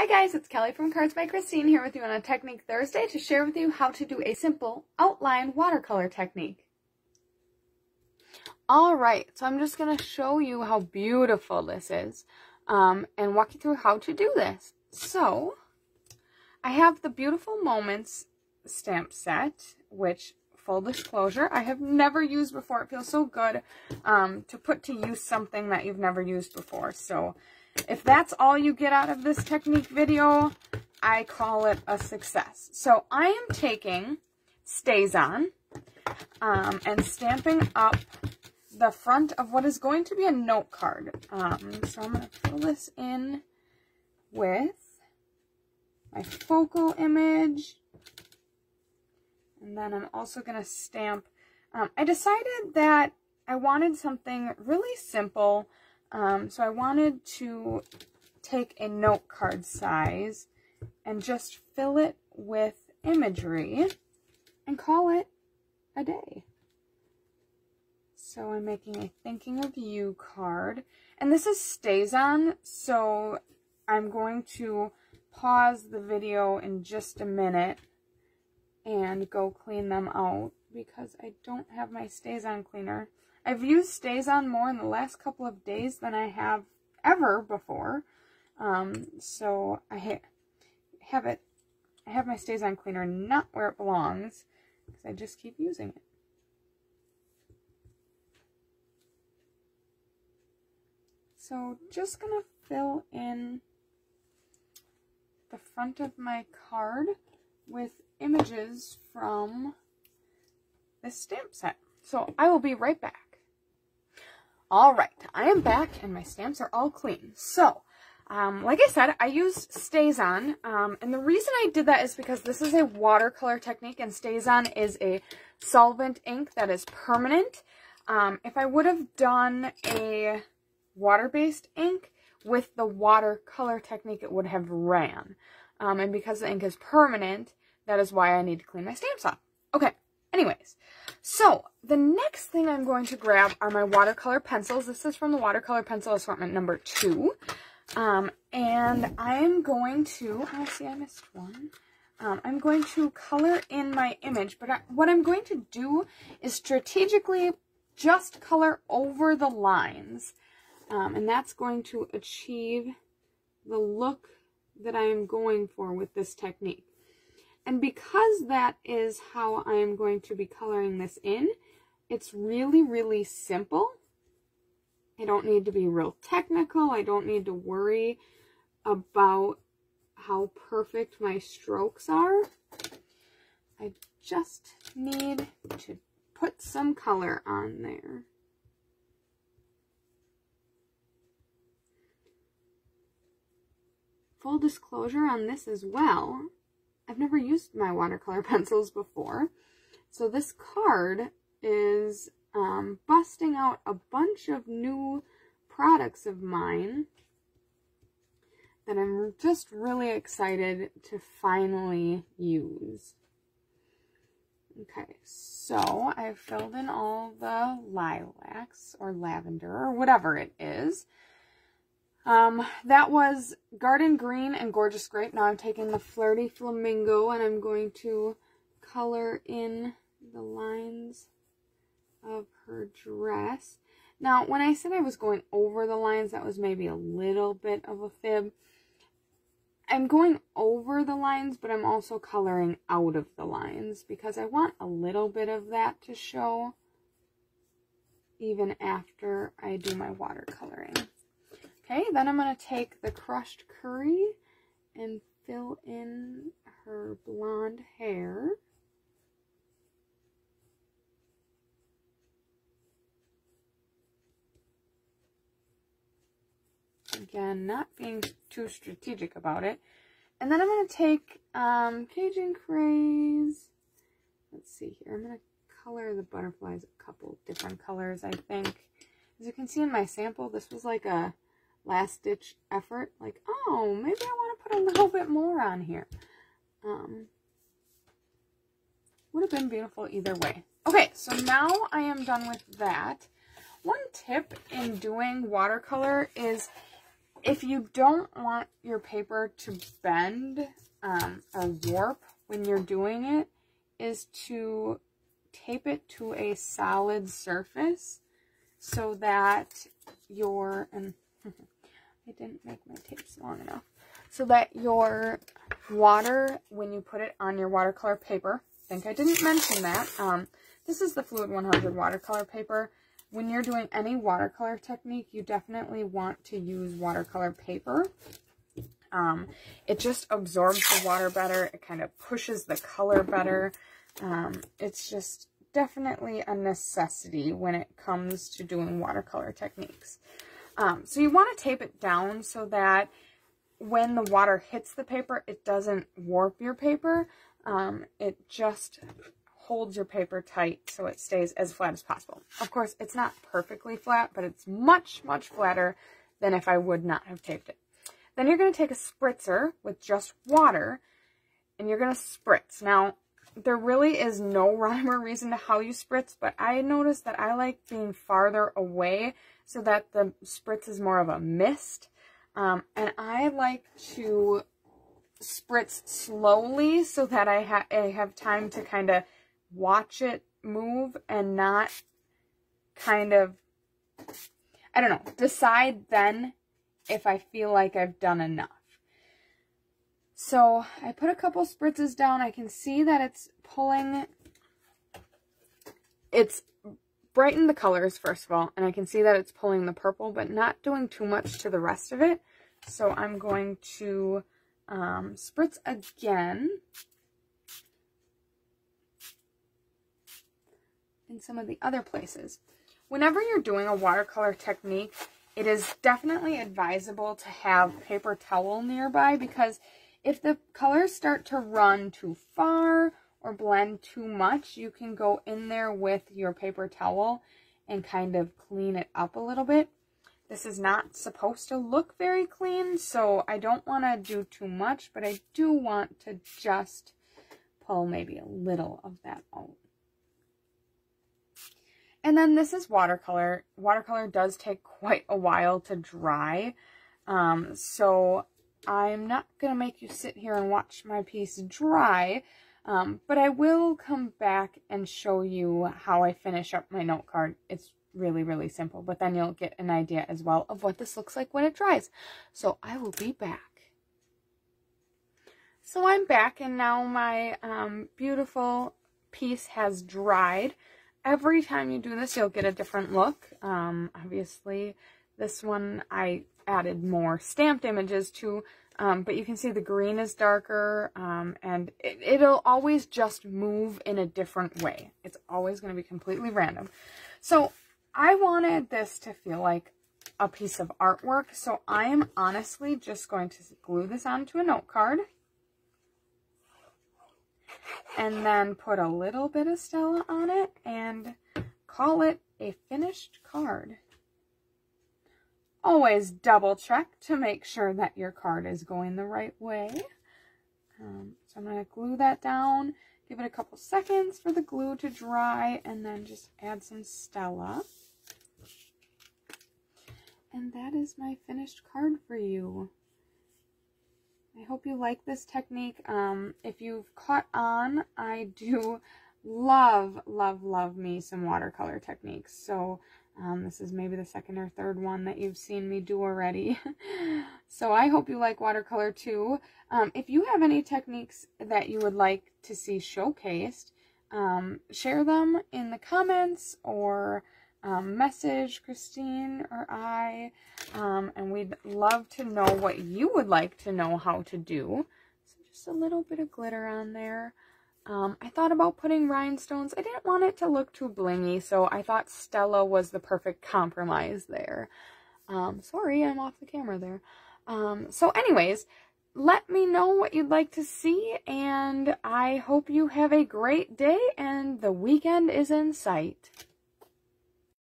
Hi guys, it's Kelly from Cards by Christine here with you on a Technique Thursday to share with you how to do a simple outline watercolor technique. Alright, so I'm just going to show you how beautiful this is and walk you through how to do this. So, I have the Beautiful Moments stamp set, which, full disclosure, I have never used before. It feels so good to put to use something that you've never used before. So, if that's all you get out of this technique video, I call it a success. So I am taking StazOn and stamping up the front of what is going to be a note card. So I'm going to fill this in with my focal image. And then I'm also going to stamp. I decided that I wanted something really simple. So I wanted to take a note card size and just fill it with imagery and call it a day. So I'm making a Thinking of You card. And this is StazOn, so I'm going to pause the video in just a minute and go clean them out because I don't have my StazOn cleaner. I've used StazOn more in the last couple of days than I have ever before. So I have my StazOn cleaner not where it belongs because I just keep using it. So just gonna fill in the front of my card with images from this stamp set. So I will be right back. Alright, I am back and my stamps are all clean. So, like I said, I used StazOn, and the reason I did that is because this is a watercolor technique and StazOn is a solvent ink that is permanent. If I would have done a water-based ink with the watercolor technique, it would have ran. And because the ink is permanent, that is why I need to clean my stamps off. Okay. Anyways, so the next thing I'm going to grab are my watercolor pencils. This is from the watercolor pencil assortment number 2. And I'm going to, oh, see, I missed one. I'm going to color in my image, but what I'm going to do is strategically just color over the lines. And that's going to achieve the look that I am going for with this technique. And because that is how I am going to be coloring this in, it's really, really simple. I don't need to be real technical. I don't need to worry about how perfect my strokes are. I just need to put some color on there. Full disclosure on this as well. I've never used my watercolor pencils before, so this card is busting out a bunch of new products of mine that I'm just really excited to finally use. Okay, so I've filled in all the lilacs or lavender or whatever it is. That was Garden Green and Gorgeous Grape. Now I'm taking the Flirty Flamingo and I'm going to color in the lines of her dress. Now, when I said I was going over the lines, that was maybe a little bit of a fib. I'm going over the lines, but I'm also coloring out of the lines because I want a little bit of that to show even after I do my watercoloring. Okay, then I'm going to take the crushed curry and fill in her blonde hair. Again, not being too strategic about it. And then I'm going to take Cajun Craze. Let's see here. I'm going to color the butterflies a couple different colors, I think. As you can see in my sample, this was like a last-ditch effort, like, oh, maybe I want to put a little bit more on here. Would have been beautiful either way. Okay, so now I am done with that. One tip in doing watercolor is if you don't want your paper to bend or warp when you're doing it, is to tape it to a solid surface so that your, and I didn't make my tapes long enough, so that your water, when you put it on your watercolor paper, I think I didn't mention that, this is the Fluid 100 watercolor paper. When you're doing any watercolor technique, you definitely want to use watercolor paper. It just absorbs the water better. It kind of pushes the color better. It's just definitely a necessity when it comes to doing watercolor techniques. So you want to tape it down so that when the water hits the paper, it doesn't warp your paper. It just holds your paper tight so it stays as flat as possible. Of course, it's not perfectly flat, but it's much, much flatter than if I would not have taped it. Then you're going to take a spritzer with just water, and you're going to spritz. Now, there really is no rhyme or reason to how you spritz, but I noticed that I like being farther away so that the spritz is more of a mist. And I like to spritz slowly so that I have time to kind of watch it move and not kind of, I don't know, decide then if I feel like I've done enough. So I put a couple spritzes down. I can see that it's pulling, it's brightened the colors first of all, and I can see that it's pulling the purple, but not doing too much to the rest of it. So I'm going to spritz again in some of the other places. Whenever you're doing a watercolor technique, it is definitely advisable to have paper towel nearby, because if the colors start to run too far or blend too much, you can go in there with your paper towel and kind of clean it up a little bit. This is not supposed to look very clean, so I don't want to do too much, but I do want to just pull maybe a little of that out. And then this is watercolor. Watercolor does take quite a while to dry, so I'm not going to make you sit here and watch my piece dry, but I will come back and show you how I finish up my note card. It's really, really simple, but then you'll get an idea as well of what this looks like when it dries. So I will be back. So I'm back, and now my beautiful piece has dried. Every time you do this, you'll get a different look. Obviously, this one I added more stamped images to, but you can see the green is darker, and it'll always just move in a different way. It's always going to be completely random. So I wanted this to feel like a piece of artwork, so I am honestly just going to glue this onto a note card. And then put a little bit of Stella on it and call it a finished card. Always double check to make sure that your card is going the right way. So I'm going to glue that down, give it a couple seconds for the glue to dry, and then just add some Stella. And that is my finished card for you. I hope you like this technique. If you've caught on, I do love, love, love me some watercolor techniques. So this is maybe the second or third one that you've seen me do already. So I hope you like watercolor too. If you have any techniques that you would like to see showcased, share them in the comments or message Christine or I, and we'd love to know what you would like to know how to do. So just a little bit of glitter on there. I thought about putting rhinestones. I didn't want it to look too blingy, so I thought Stella was the perfect compromise there. Sorry, I'm off the camera there. So anyways, let me know what you'd like to see, and I hope you have a great day, and the weekend is in sight.